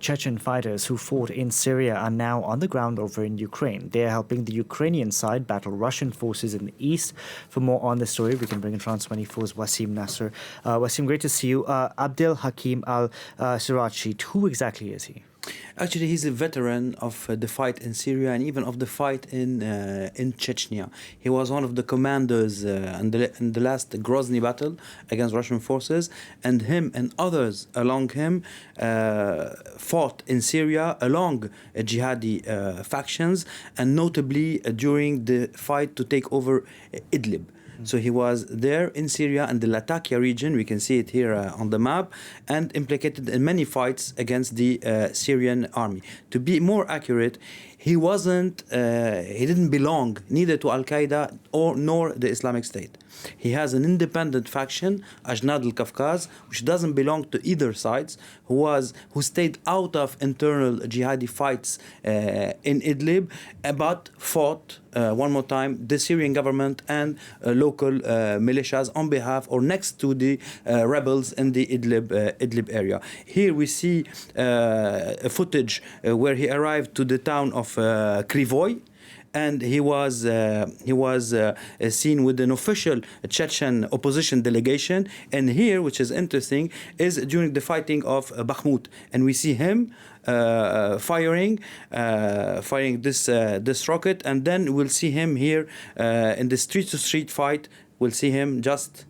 Chechen fighters who fought in Syria are now on the ground over in Ukraine. They are helping the Ukrainian side battle Russian forces in the east. For more on this story, we can bring in France 24's Wassim Nasr. Wassim, great to see you. Abdul Hakim al-Shishani, who exactly is he? Actually, he's a veteran of the fight in Syria and even of the fight in Chechnya. He was one of the commanders in the last Grozny battle against Russian forces, and him and others along him fought in Syria along jihadi factions, and notably during the fight to take over Idlib. So he was there in Syria and the Latakia region, we can see it here on the map, and implicated in many fights against the Syrian army. To be more accurate, he didn't belong neither to Al-Qaeda nor the Islamic State. He has an independent faction, Ajnad al-Kafkaz, which doesn't belong to either sides, who stayed out of internal jihadi fights in Idlib, but fought one more time the Syrian government and local militias on behalf or next to the rebels in the Idlib area. Here we see footage where he arrived to the town of Krivoy, and he was seen with an official Chechen opposition delegation. And here, which is interesting, is during the fighting of Bakhmut, and we see him firing this rocket, and then we'll see him here in the street-to-street fight. We'll see him just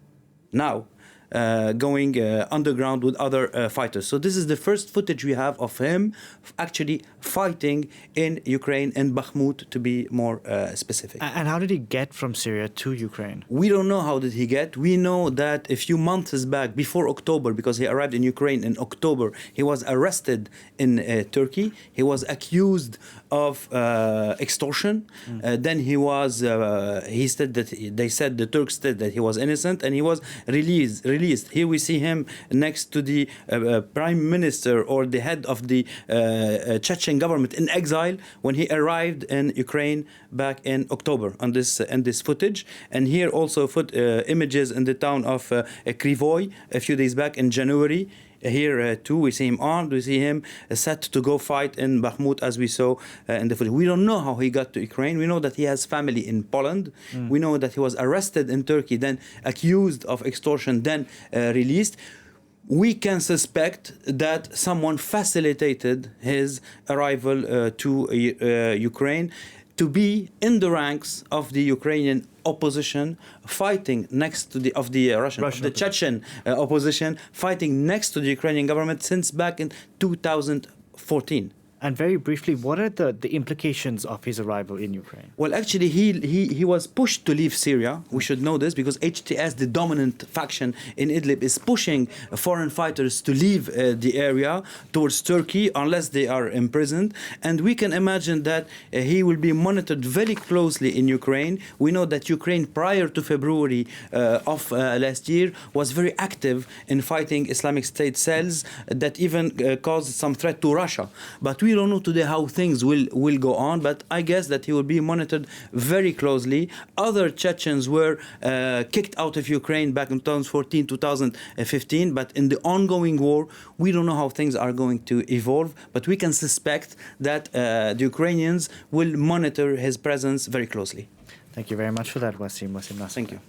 now going underground with other fighters. So this is the first footage we have of him actually fighting in Ukraine, in Bakhmut to be more specific. And how did he get from Syria to Ukraine? We don't know how did he get. We know that a few months back, before October, because he arrived in Ukraine in October, he was arrested in Turkey. He was accused of extortion. Then he said that the Turks said that he was innocent, and he was released. Here we see him next to the prime minister or the head of the Chechen government in exile when he arrived in Ukraine back in October on this footage. And here also images in the town of Krivoy a few days back in January. Here too we see him armed, we see him set to go fight in Bakhmut, as we saw in the footage. We don't know how he got to Ukraine. We know that he has family in Poland. We know that he was arrested in Turkey, then accused of extortion, then released. We can suspect that someone facilitated his arrival to Ukraine to be in the ranks of the Ukrainian opposition, fighting next to the Chechen opposition, fighting next to the Ukrainian government since back in 2014. And very briefly, what are the implications of his arrival in Ukraine? Well, actually, he was pushed to leave Syria. We should know this because HTS, the dominant faction in Idlib, is pushing foreign fighters to leave the area towards Turkey unless they are imprisoned. And we can imagine that he will be monitored very closely in Ukraine. We know that Ukraine, prior to February of last year, was very active in fighting Islamic State cells that even caused some threat to Russia. But we don't know today how things will go on, but I guess that he will be monitored very closely. Other Chechens were kicked out of Ukraine back in 2014, 2015, but in the ongoing war, we don't know how things are going to evolve, but we can suspect that the Ukrainians will monitor his presence very closely. Thank you very much for that, Wassim Nasr. Thank you.